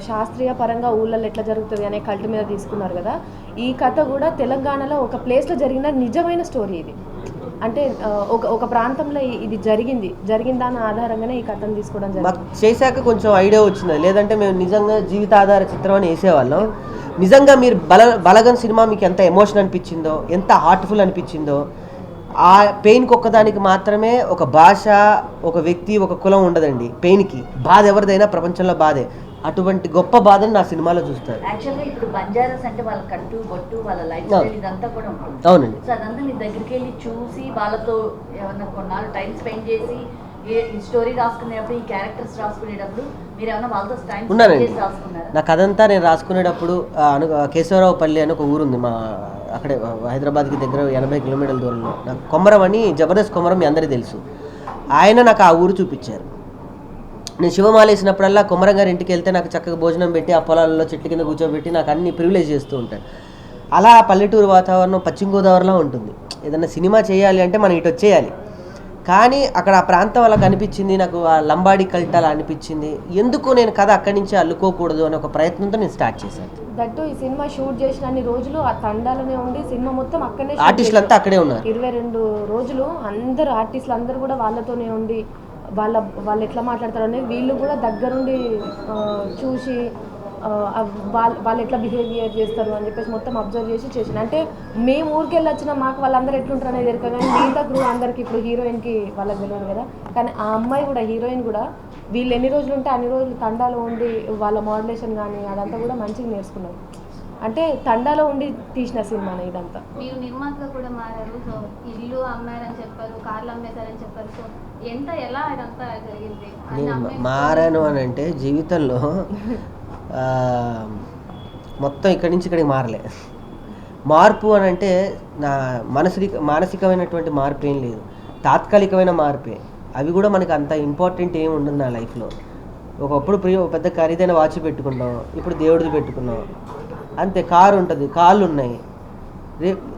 శాస్త్రీయ పరంగా ఊళ్ళల్లో ఎట్లా జరుగుతుంది అనే కల్ట్ మీద తీసుకున్నారు కదా. ఈ కథ కూడా తెలంగాణలో ఒక ప్లేస్లో జరిగిన నిజమైన స్టోరీ ఇది. అంటే ఒక ప్రాంతంలో ఇది జరిగిన దాని ఆధారంగానే ఈ కథను తీసుకోవడం జరిగింది. మాకు చేశాక కొంచెం ఐడియా వచ్చింది, లేదంటే మేము నిజంగా జీవితాధార చిత్రం అని వేసేవాళ్ళం. నిజంగా మీరు బలగం సినిమా మీకు ఎంత ఎమోషన్ అనిపించిందో, ఎంత హార్ట్ఫుల్ అనిపించిందో, ఆ పెయిన్కి ఒక్కదానికి మాత్రమే ఒక భాష, ఒక వ్యక్తి, ఒక కులం ఉండదండి. పెయిన్కి బాధ ఎవరిదైనా ప్రపంచంలో బాధే. అటువంటి గొప్ప బాధను నా సినిమాలో చూస్తారు. యాక్చువల్గా ఇప్పుడు బంజారాస్ అంటే వాళ్ళ కట్టు బొట్టు, వాళ్ళ లైఫ్ స్టైల్ ఇదంతా కూడా ఉంటుంది. అవునండి. సో అదంతా నీ దగ్గరికి వెళ్ళి చూసి వాళ్ళతో ఏమన్నా కొన్నాళ్ళు టైం స్పెండ్ చేసి ఈ స్టోరీ రాసుకునేటప్పుడు, ఈ క్యారెక్టర్స్ రాసుకునేటప్పుడు మీరు ఏమన్నా వాళ్ళతో టైం స్పెండ్ చేసి రాసుకున్నారా? నా కథంతా నేను రాసుకునేటప్పుడు కేశవరావుపల్లి అని ఒక ఊరుంది మా అక్కడే హైదరాబాద్కి దగ్గర 80 కిలోమీటర్ల దూరంలో. నాకు కొమరం అని, జబర్దస్త్ కొమరం మీ అందరికీ తెలుసు. ఆయన నాకు ఆ ఊరు చూపించారు. నేను శివమాల వేసినప్పుడల్లా కొమరం గారి ఇంటికి వెళ్తే నాకు చక్కగా భోజనం పెట్టి ఆ పొలాలలో చెట్ల కింద కూర్చోబెట్టి నాకు అన్ని ప్రివిలేజ్ చేస్తూ ఉంటాడు. అలా పల్లెటూరు వాతావరణం పశ్చిమ గోదావరిలో ఉంటుంది. ఏదన్నా సినిమా చేయాలి అంటే మనం ఇటు వచ్చేయాలి. కానీ అక్కడ ఆ ప్రాంతం అలా కనిపించింది, నాకు ఆ లంబాడి కల్ట్ అలా అనిపించింది, ఎందుకు నేను కథ అక్కడి నుంచి అల్లుకోకూడదు అనే ఒక ప్రయత్నంతో నేను స్టార్ట్ చేశాను. దట్టు ఈ సినిమా షూట్ చేసిన అన్ని రోజులు ఆ తండాలోనే ఉండి సినిమా మొత్తం అక్కడనే ఆర్టిస్టులు అంతా అక్కడే ఉన్నారు. 22 రోజులు అందరు ఆర్టిస్టులు అందరూ కూడా వాళ్ళతోనే ఉండి వాళ్ళు ఎట్లా మాట్లాడతారు అనేది వీళ్ళు కూడా దగ్గరుండి చూసి వాళ్ళు ఎట్లా బిహేవియర్ చేస్తారు అని చెప్పేసి మొత్తం అబ్జర్వ్ చేసిన. అంటే మేము ఊరికి వెళ్ళి వచ్చిన మాకు వాళ్ళందరూ ఎట్లుంటారు అనేది ఎరక, కానీ మిగతా గ్రూ అందరికి ఇప్పుడు హీరోయిన్కి వాళ్ళకి తెలియదు కదా, కానీ ఆ అమ్మాయి కూడా హీరోయిన్ కూడా వీళ్ళు ఎన్ని రోజులు ఉంటే అన్ని రోజులు తండాలో ఉండి వాళ్ళ మోడలేషన్ కానీ అదంతా కూడా మంచిగా నేర్చుకున్నారు. అంటే తండాలో ఉండి తీసిన సినిమానే ఇదంతా. మీరు నిర్మాతగా కూడా మారారు, సో ఇల్లు అమ్మారని చెప్పారు, కార్లు అమ్మేశారని చెప్పారు, సో ఎలా ఇదంతా జరిగింది? నేను మారాను అని అంటే జీవితంలో మొత్తం ఇక్కడి నుంచి ఇక్కడికి మారలే. మార్పు అని అంటే నా మానసికమైనటువంటి మార్పు ఏం లేదు, తాత్కాలికమైన మార్పే. అవి కూడా మనకి అంత ఇంపార్టెంట్ ఏమి ఉండదు నా లైఫ్లో. ఒకప్పుడు పెద్ద ఖరీదైన వాచ్ పెట్టుకున్నాం, ఇప్పుడు దేవుడిది పెట్టుకున్నాం అంతే. కారు ఉంటుంది, కాళ్ళు ఉన్నాయి,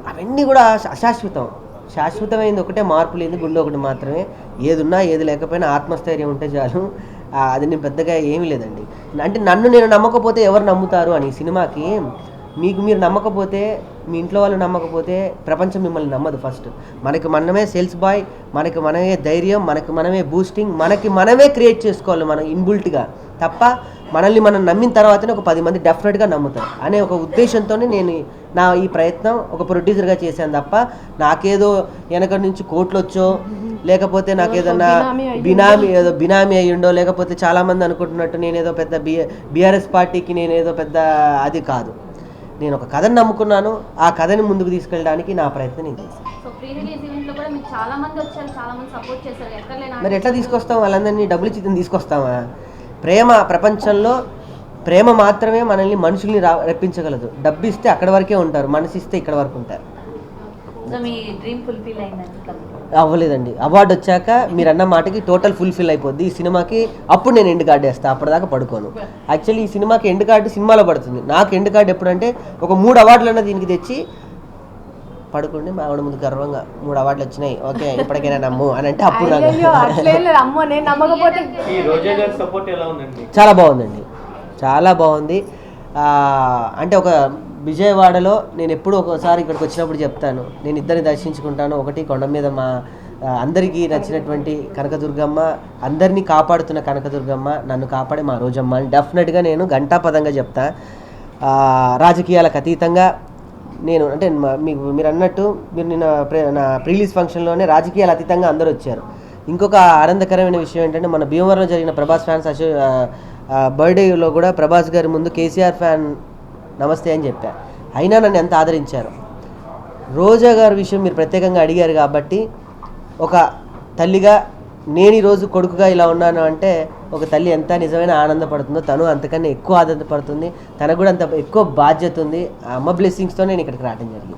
అవన్నీ కూడా అశాశ్వతం. శాశ్వతమైంది ఒకటే, మార్పు లేని గుండె ఒకటి మాత్రమే. ఏది ఉన్నా ఏది లేకపోయినా ఆత్మస్థైర్యం ఉంటే చాలు. అది నేను పెద్దగా ఏమీ లేదండి. అంటే నన్ను నేను నమ్మకపోతే ఎవరు నమ్ముతారు అని సినిమాకి. మీరు నమ్మకపోతే, మీ ఇంట్లో వాళ్ళు నమ్మకపోతే ప్రపంచం మిమ్మల్ని నమ్మదు. ఫస్ట్ మనకి మనమే సేల్స్ బాయ్, మనకి మనమే ధైర్యం, మనకి మనమే బూస్టింగ్, మనకి మనమే క్రియేట్ చేసుకోవాలి మనం ఇన్బుల్ట్గా. తప్ప మనల్ని మనం నమ్మిన తర్వాతనే ఒక 10 మంది డెఫినెట్గా నమ్ముతారు అనే ఒక ఉద్దేశంతోనే నేను ఈ ప్రయత్నం ఒక ప్రొడ్యూసర్గా చేశాను. తప్ప నాకేదో వెనక నుంచి కోట్లు వచ్చో, లేకపోతే నాకు ఏదన్నా బినామీ అయ్యుండో, లేకపోతే చాలామంది అనుకుంటున్నట్టు నేనేదో పెద్ద బీఆర్ఎస్ పార్టీకి నేనేదో పెద్ద అది కాదు. నేను ఒక కథను నమ్ముకున్నాను, ఆ కథని ముందుకు తీసుకెళ్ళడానికి నా ప్రయత్నం నేను చేశాను. మరి ఎట్లా తీసుకొస్తాం? వాళ్ళందరినీ డబ్బులు ఇచ్చి తీసుకొస్తామా? ప్రేమ ప్రపంచంలో ప్రేమ మాత్రమే మనల్ని మనుషుల్ని రప్పించగలదు. డబ్బు ఇస్తే అక్కడి వరకే ఉంటారు, మనసు ఇస్తే ఇక్కడ వరకు ఉంటారు. అవ్వలేదండి. అవార్డు వచ్చాక మీరు అన్న మాటకి టోటల్ ఫుల్ఫిల్ అయిపోద్ది ఈ సినిమాకి. అప్పుడు నేను ఎండ్ కార్డు వేస్తాను, అప్పటిదాకా పడుకోను. యాక్చువల్లీ ఈ సినిమాకి ఎండ్ కార్డు సినిమాలో పడుతుంది. నాకు ఎండ్ కార్డు ఎప్పుడంటే ఒక 3 అవార్డులన్నా దీనికి తెచ్చి పడుకోండి, మా ఆవిడ ముందు గర్వంగా 3 అవార్డులు వచ్చినాయి, ఓకే ఇప్పటికైనా నమ్ము అని అంటే అప్పుడు చాలా బాగుందండి, చాలా బాగుంది. అంటే ఒక విజయవాడలో నేను ఎప్పుడు ఒకసారి ఇక్కడికి వచ్చినప్పుడు చెప్తాను, నేను ఇద్దరిని దర్శించుకుంటాను. ఒకటి కొండ మీద మా అందరికీ నచ్చినటువంటి కనకదుర్గమ్మ, అందరినీ కాపాడుతున్న కనకదుర్గమ్మ, నన్ను కాపాడే మా రోజమ్మ అని డెఫినెట్గా నేను ఘంటాపదంగా చెప్తా. రాజకీయాలకు అతీతంగా నేను అంటే మీరు అన్నట్టు మీరు నిన్న నా ప్రీలీజ్ ఫంక్షన్లోనే రాజకీయాలు అతీతంగా అందరూ వచ్చారు. ఇంకొక ఆనందకరమైన విషయం ఏంటంటే మన భీమవరంలో జరిగిన ప్రభాస్ ఫ్యాన్స్ బర్త్డేలో కూడా ప్రభాస్ గారి ముందు కేసీఆర్ ఫ్యాన్ నమస్తే అని చెప్పారు. అయినా నన్ను ఎంత ఆదరించారు. రోజా గారి విషయం మీరు ప్రత్యేకంగా అడిగారు కాబట్టి ఒక తల్లిగా నేను ఈరోజు కొడుకుగా ఇలా ఉన్నాను అంటే ఒక తల్లి ఎంత నిజమైన ఆనందపడుతుందో తను అంతకన్నా ఎక్కువ ఆనందపడుతుంది. తనకు కూడా అంత ఎక్కువ బాధ్యత ఉంది. ఆ అమ్మ బ్లెస్సింగ్స్తో నేను ఇక్కడికి రావడం జరిగింది.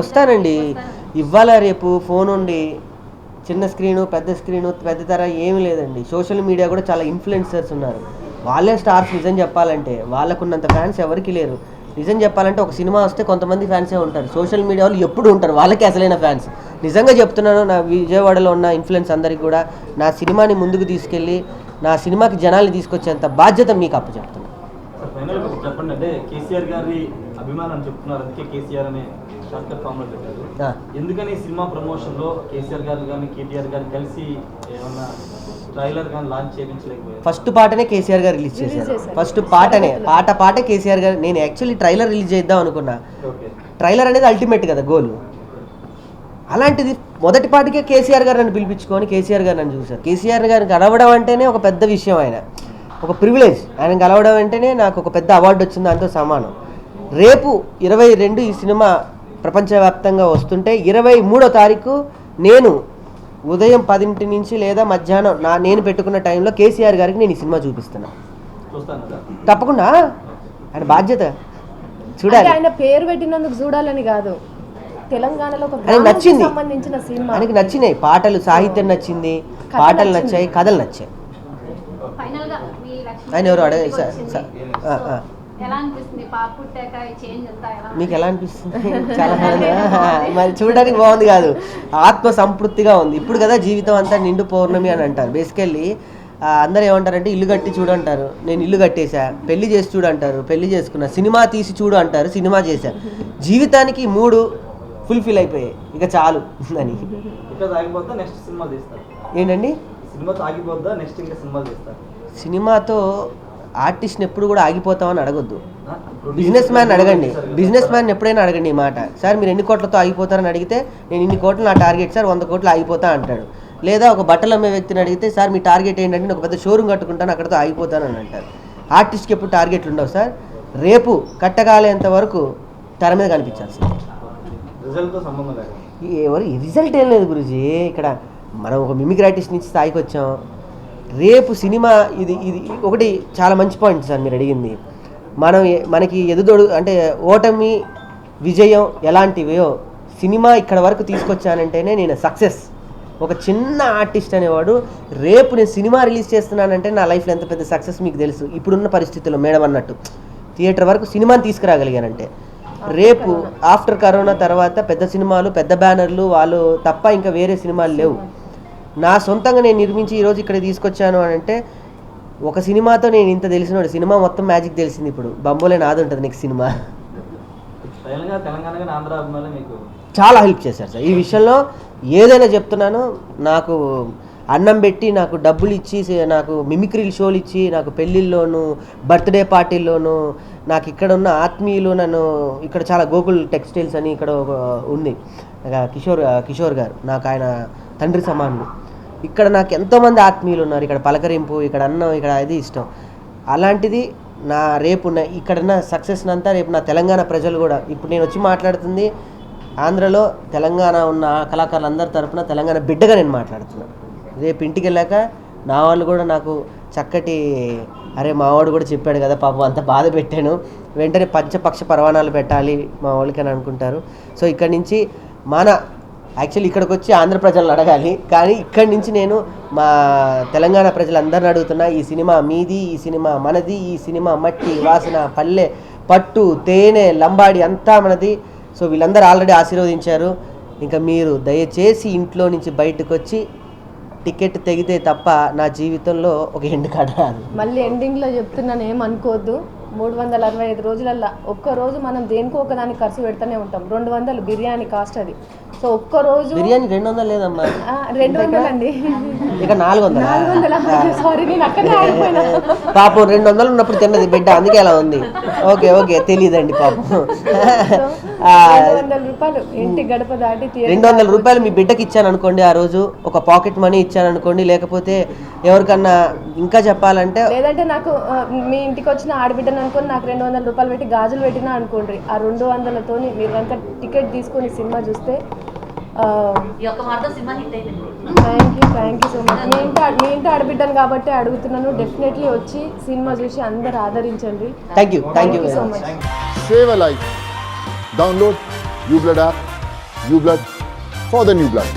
వస్తానండి, ఇవాళ రేపు ఫోన్ ఉండి చిన్న స్క్రీను పెద్ద స్క్రీను పెద్ద తెర ఏమీ లేదండి. సోషల్ మీడియా కూడా చాలా ఇన్ఫ్లుయెన్సర్స్ ఉన్నారు, వాళ్ళే స్టార్స్. నిజం చెప్పాలంటే వాళ్ళకున్నంత ఫ్యాన్స్ ఎవరికి లేరు. నిజం చెప్పాలంటే ఒక సినిమా వస్తే కొంతమంది ఫ్యాన్సే ఉంటారు, సోషల్ మీడియా వాళ్ళు ఎప్పుడు ఉంటారు, వాళ్ళకే అసలైన ఫ్యాన్స్. నిజంగా చెప్తున్నాను, నా విజయవాడలో ఉన్న ఇన్ఫ్లుయెన్స్ అందరికీ కూడా నా సినిమాని ముందుకు తీసుకెళ్ళి నా సినిమాకి జనాల్ని తీసుకొచ్చేంత బాధ్యత మీకు అప్పచెప్తున్నాను. చెప్పండి, అంటే కేసీఆర్ గారి అభిమానం చెప్తున్నారు, అందుకే కేసీఆర్ అనే షార్ట్కట్ ఫామ్ లో పెట్టారు. ఎందుకని సినిమా ప్రమోషన్ లో కేసీఆర్ గారు కానీ కేటీఆర్ గారు కలిసి ఏమన్నా ట్రైలర్ కానీ లాంచ్ చేయించలేకపోయారు? ఫస్ట్ పాటనే కేసీఆర్ గారు రిలీజ్ చేశారు. ఫస్ట్ పాటనే పాట కేసీఆర్ గారు. నేను యాక్చువల్లీ ట్రైలర్ రిలీజ్ చేద్దాం అనుకున్నా. ట్రైలర్ అనేది అల్టిమేట్ కదా గోల్. అలాంటిది మొదటి పాటకే కేసీఆర్ గారు నన్ను పిలిపించుకొని కేసీఆర్ గారు నన్ను చూశారు. కేసీఆర్ గారిని కలవడం అంటేనే ఒక పెద్ద విషయం, ఆయన ఒక ప్రివిలేజ్. ఆయన కలవడం అంటేనే నాకు ఒక పెద్ద అవార్డు వచ్చింది, దాంతో సమానం. రేపు 22 ఈ సినిమా ప్రపంచవ్యాప్తంగా వస్తుంటే 23వ తారీఖు నేను ఉదయం 10 నుంచి లేదా మధ్యాహ్నం నేను పెట్టుకున్న టైంలో కేసీఆర్ గారికి నేను ఈ సినిమా చూపిస్తున్నా. తప్పకుండా ఆయన బాధ్యత చూడాలి. ఆయన పేరు పెట్టినందుకు చూడాలని కాదు, తెలంగాణలో నచ్చింది, సంబంధించిన సినిమా ఆయనకి నచ్చినాయి పాటలు, సాహిత్యం నచ్చింది, పాటలు నచ్చాయి, కథలు నచ్చాయి. ఆయన ఎవరు ఎలా అనిపిస్తుంది పాప పుట్టాక ఈ చేంజ్ అంతా ఎలా మీకు ఎలా అనిపిస్తుంది? చాలా మరి చూడడానికి బాగుంది కాదు, ఆత్మ సంతృప్తిగా ఉంది. ఇప్పుడు కదా జీవితం అంతా నిండు పౌర్ణమి అని అంటారు. బేసికల్లీ అందరూ ఏమంటారంటే ఇల్లు కట్టి చూడు అంటారు, నేను ఇల్లు కట్టేశా. పెళ్లి చేసి చూడు అంటారు, పెళ్లి చేసుకున్నా. సినిమా తీసి చూడు అంటారు, సినిమా చేశా. జీవితానికి 3 ఫుల్ఫిల్ అయిపోయాయి, ఇక చాలు అని. ఇక్కడ ఆగిపోద్దా నెక్స్ట్ సినిమా తీస్తారు? ఏంటండి? సినిమాతో ఆగిపోద్దా నెక్స్ట్ ఇంకా సినిమాలు తీస్తారు? సినిమాతో ఆర్టిస్ట్ని ఎప్పుడు కూడా ఆగిపోతామని అడగొద్దు. బిజినెస్ మ్యాన్ అడగండి, బిజినెస్ మ్యాన్ ఎప్పుడైనా అడగండి ఈ మాట. సార్ మీరు ఎన్ని కోట్లతో ఆగిపోతారని అడిగితే నేను ఇన్ని కోట్లు నా టార్గెట్ సార్, 100 కోట్లు ఆగిపోతా అంటాడు. లేదా ఒక బట్టలు అమ్మే వ్యక్తిని అడిగితే సార్ మీ టార్గెట్ ఏంటంటే నేను ఒక పెద్ద షోరూమ్ కట్టుకుంటాను అక్కడితో ఆగిపోతాను అని అంటారు. ఆర్టిస్ట్కి ఎప్పుడు టార్గెట్లు ఉండవు సార్. రేపు కట్టగాలేంత వరకు తెర మీద కనిపించాల్సింది. రిజల్ట్తో సంబంధం లేదు. ఎవరు రిజల్ట్ ఏం లేదు గురూజీ. ఇక్కడ మనం ఒక మిమిక్రీ ఆర్టిస్ట్ నుంచి స్థాయికి వచ్చాం. రేపు సినిమా ఇది ఇది ఒకటి చాలా మంచి పాయింట్ సార్ మీరు అడిగింది. మనకి ఎదుదోడు అంటే ఓటమి విజయం ఎలాంటివో సినిమా ఇక్కడ వరకు తీసుకొచ్చానంటేనే నేను సక్సెస్. ఒక చిన్న ఆర్టిస్ట్ అనేవాడు రేపు నేను సినిమా రిలీజ్ చేస్తున్నానంటే నా లైఫ్లో ఎంత పెద్ద సక్సెస్ మీకు తెలుసు. ఇప్పుడున్న పరిస్థితుల్లో మేడం అన్నట్టు థియేటర్ వరకు సినిమాని తీసుకురాగలిగానంటే, రేపు ఆఫ్టర్ కరోనా తర్వాత పెద్ద సినిమాలు పెద్ద బ్యానర్లు వాళ్ళు తప్ప ఇంకా వేరే సినిమాలు లేవు. నా సొంతంగా నేను నిర్మించి ఈరోజు ఇక్కడ తీసుకొచ్చాను అని అంటే ఒక సినిమాతో నేను ఇంత తెలిసినోడు. సినిమా మొత్తం మ్యాజిక్ తెలిసింది. ఇప్పుడు బంబోలే నాది ఉంటుంది నెక్స్ట్ సినిమా. తెలంగాణ ఆంధ్ర అభిమానులు మీకు చాలా హెల్ప్ చేశారు సార్ ఈ విషయంలో. ఏదైనా చెప్తున్నాను, నాకు అన్నం పెట్టి నాకు డబ్బులు ఇచ్చి నాకు మిమిక్రీ షోలు ఇచ్చి నాకు పెళ్ళిళ్ళలోను బర్త్డే పార్టీల్లోనూ నాకు ఇక్కడ ఉన్న ఆత్మీయులు నన్ను ఇక్కడ చాలా గోకుల్ టెక్స్టైల్స్ అని ఇక్కడ ఉంది కిషోర్ గారు, నాకు ఆయన తండ్రి సమానులు. ఇక్కడ నాకు ఎంతోమంది ఆత్మీయులు ఉన్నారు. ఇక్కడ పలకరింపు, ఇక్కడ అన్నం, ఇక్కడ అది ఇష్టం. అలాంటిది నా రేపు ఇక్కడున్న సక్సెస్ అంతా రేపు నా తెలంగాణ ప్రజలు కూడా, ఇప్పుడు నేను వచ్చి మాట్లాడుతుంది ఆంధ్రలో తెలంగాణ ఉన్న కళాకారులందరి తరపున తెలంగాణ బిడ్డగా నేను మాట్లాడుతున్నాను. రేపు ఇంటికి వెళ్ళాక నా వాళ్ళు కూడా నాకు చక్కటి అరే మావాడు కూడా చెప్పాడు కదా పాపం అంత బాధ పెట్టాను, వెంటనే పంచపక్ష పరవాణాలు పెట్టాలి మా వాళ్ళకి అని అనుకుంటారు. సో ఇక్కడి నుంచి యాక్చువల్లీ ఇక్కడికి వచ్చి ఆంధ్ర ప్రజలను అడగాలి, కానీ ఇక్కడి నుంచి నేను మా తెలంగాణ ప్రజలందరిని అడుగుతున్నా, ఈ సినిమా మీది, ఈ సినిమా మనది, ఈ సినిమా మట్టి వాసన పల్లె పట్టు తేనె లంబాడి అంతా మనది. సో వీళ్ళందరూ ఆల్రెడీ ఆశీర్వదించారు. ఇంకా మీరు దయచేసి ఇంట్లో నుంచి బయటకు వచ్చి టికెట్ తెగితే తప్ప నా జీవితంలో ఒక ఎండ్ కార్డ్ రాదు. మళ్ళీ ఎండింగ్లో చెప్తున్నాను, ఏమనుకోవద్దు. 365 రోజులల్లో ఒక్కరోజు మనం దేనికో ఒకదానికి ఖర్చు పెడతానే ఉంటాం. 200 బిర్యానీ కాస్ట్ అది. సో ఒక్కరోజు బిర్యానీ 200 లేదమ్మా, 200 అండి. ఇక 400. సారీ నేను అక్కడే ఆగిపోయినా. పాపం 200 ఉన్నప్పుడు తిన్నది బిడ్డ, అందుకే అలా ఉంది. ఓకే తెలియదండి పాపం. 200 రూపాయలు ఇంటి గడప దాటి 200 రూపాయలు మీ బిడ్డకి ఇచ్చాను అనుకోండి, ఆ రోజు ఒక పాకెట్ మనీ ఇచ్చాను అనుకోండి, లేకపోతే ఎవరికన్నా ఇంకా చెప్పాలంటే లేదంటే నాకు మీ ఇంటికి వచ్చిన ఆడబిడ్డను అనుకోని నాకు 200 రూపాయలు పెట్టి గాజులు పెట్టినా అనుకోండి. ఆ 200తోని మీరు కనుక టికెట్ తీసుకొని సినిమా చూస్తే ఈ ఒక్క మాటతో సినిమా హిట్ అయింది. Thank you so much. మీ ఇంటి ఆడబిడ్డను కాబట్టి అడుగుతున్నాను, డెఫినెట్లీ వచ్చి సినిమా చూసి అందరు ఆదరించండి. Thank you so much. Save a life. Download uBlood app. uBlood for the new blood.